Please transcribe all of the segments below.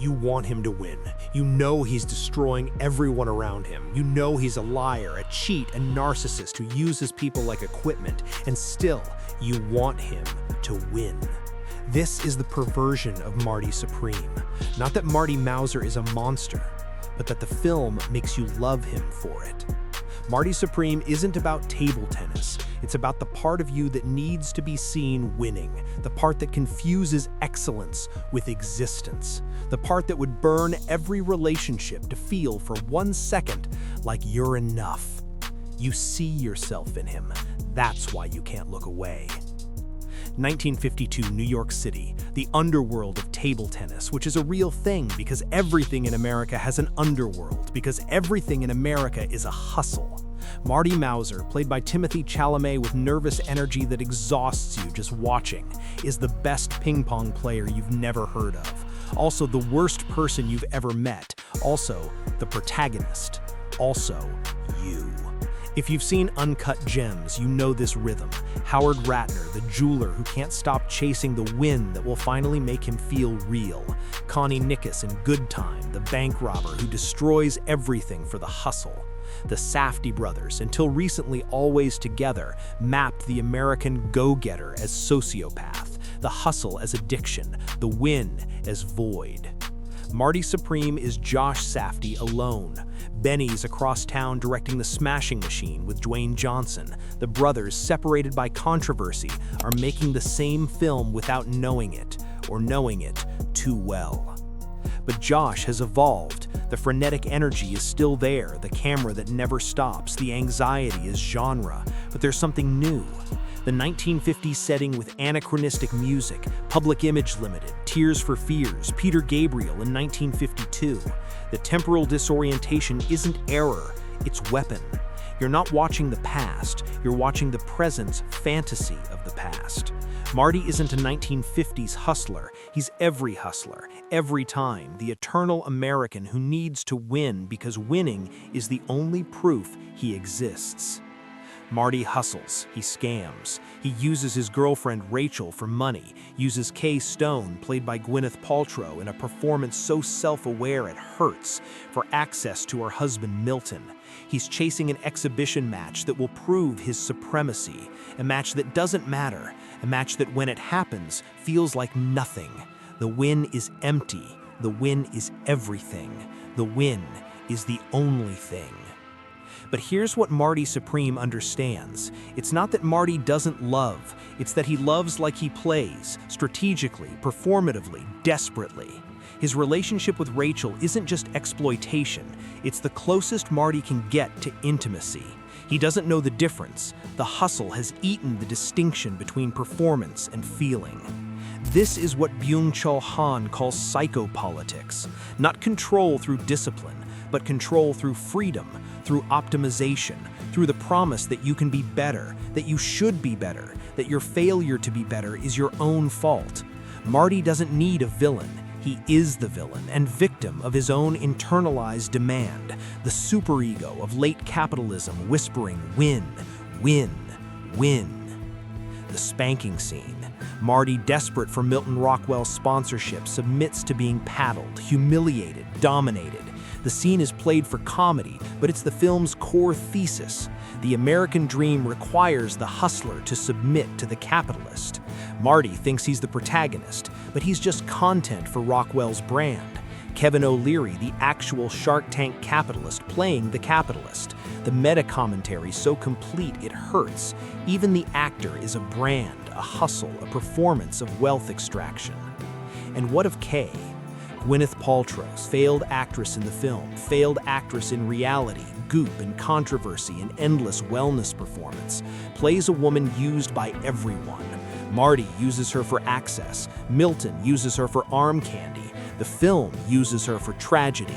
You want him to win. You know he's destroying everyone around him. You know he's a liar, a cheat, a narcissist who uses people like equipment, and still, you want him to win. This is the perversion of Marty Supreme. Not that Marty Mauser is a monster, but that the film makes you love him for it. Marty Supreme isn't about table tennis. It's about the part of you that needs to be seen winning, the part that confuses excellence with existence, the part that would burn every relationship to feel for 1 second like you're enough. You see yourself in him. That's why you can't look away. 1952 New York City, the underworld of table tennis, which is a real thing because everything in America has an underworld, because everything in America is a hustle. Marty Mauser, played by Timothée Chalamet with nervous energy that exhausts you just watching, is the best ping pong player you've never heard of. Also the worst person you've ever met. Also the protagonist. Also you. If you've seen Uncut Gems, you know this rhythm. Howard Ratner, the jeweler who can't stop chasing the win that will finally make him feel real. Connie Nicholas in Good Time, the bank robber who destroys everything for the hustle. The Safdie brothers, until recently always together, mapped the American go-getter as sociopath, the hustle as addiction, the win as void. Marty Supreme is Josh Safdie alone. Benny's across town directing The Smashing Machine with Dwayne Johnson. The brothers, separated by controversy, are making the same film without knowing it, or knowing it too well. But Josh has evolved. The frenetic energy is still there, the camera that never stops, the anxiety is genre, but there's something new. The 1950s setting with anachronistic music, Public Image Ltd, Tears for Fears, Peter Gabriel in 1952. The temporal disorientation isn't error, it's weapon. You're not watching the past, you're watching the present's fantasy of the past. Marty isn't a 1950s hustler, he's every hustler, every time, the eternal American who needs to win because winning is the only proof he exists. Marty hustles, he scams. He uses his girlfriend Rachel for money, uses Kay Stone, played by Gwyneth Paltrow, in a performance so self-aware it hurts, for access to her husband Milton. He's chasing an exhibition match that will prove his supremacy, a match that doesn't matter, a match that when it happens feels like nothing. The win is empty, the win is everything, the win is the only thing. But here's what Marty Supreme understands. It's not that Marty doesn't love, it's that he loves like he plays, strategically, performatively, desperately. His relationship with Rachel isn't just exploitation, it's the closest Marty can get to intimacy. He doesn't know the difference. The hustle has eaten the distinction between performance and feeling. This is what Byung-Chul Han calls psychopolitics. Not control through discipline, but control through freedom, through optimization, through the promise that you can be better, that you should be better, that your failure to be better is your own fault. Marty doesn't need a villain. He is the villain and victim of his own internalized demand, the superego of late capitalism whispering, win, win, win. The spanking scene. Marty, desperate for Milton Rockwell's sponsorship, submits to being paddled, humiliated, dominated. The scene is played for comedy, but it's the film's core thesis. The American dream requires the hustler to submit to the capitalist. Marty thinks he's the protagonist, but he's just content for Rockwell's brand. Kevin O'Leary, the actual Shark Tank capitalist, playing the capitalist. The meta-commentary so complete it hurts. Even the actor is a brand, a hustle, a performance of wealth extraction. And what of Kay? Gwyneth Paltrow's failed actress in the film, failed actress in reality, goop and controversy and endless wellness performance, plays a woman used by everyone. Marty uses her for access. Milton uses her for arm candy. The film uses her for tragedy.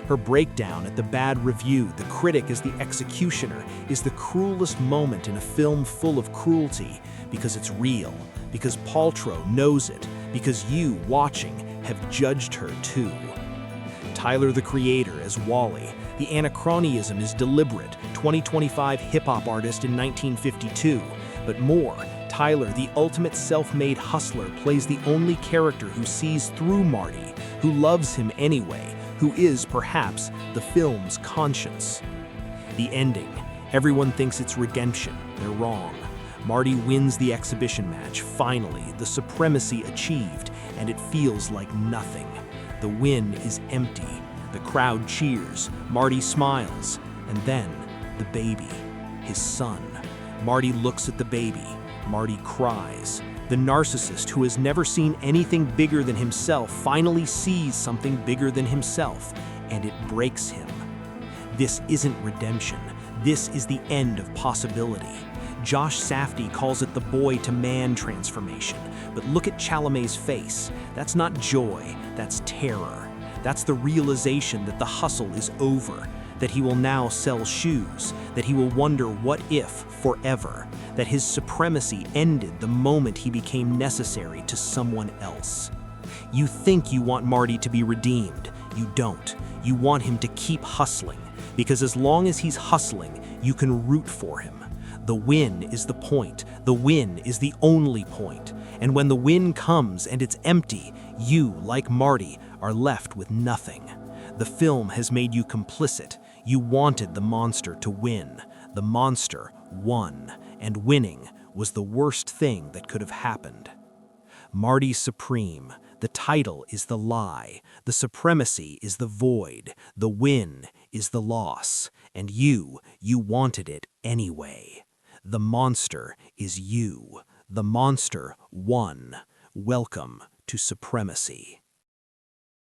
Her breakdown at the bad review, the critic as the executioner, is the cruelest moment in a film full of cruelty because it's real, because Paltrow knows it, because you, watching, have judged her too. Tyler the Creator as Wally. The anachronism is deliberate, 2025 hip-hop artist in 1952. But more, Tyler, the ultimate self-made hustler, plays the only character who sees through Marty, who loves him anyway, who is, perhaps, the film's conscience. The ending. Everyone thinks it's redemption. They're wrong. Marty wins the exhibition match, finally, the supremacy achieved, and it feels like nothing. The win is empty. The crowd cheers. Marty smiles. And then, the baby. His son. Marty looks at the baby. Marty cries. The narcissist, who has never seen anything bigger than himself, finally sees something bigger than himself, and it breaks him. This isn't redemption. This is the end of possibility. Josh Safdie calls it the boy-to-man transformation. But look at Chalamet's face. That's not joy, that's terror. That's the realization that the hustle is over, that he will now sell shoes, that he will wonder what if forever, that his supremacy ended the moment he became necessary to someone else. You think you want Marty to be redeemed. You don't. You want him to keep hustling, because as long as he's hustling, you can root for him. The win is the point. The win is the only point. And when the win comes and it's empty, you, like Marty, are left with nothing. The film has made you complicit. You wanted the monster to win. The monster won, and winning was the worst thing that could have happened. Marty Supreme. The title is the lie. The supremacy is the void. The win is the loss. And you wanted it anyway. The monster is you. The monster won. Welcome to supremacy.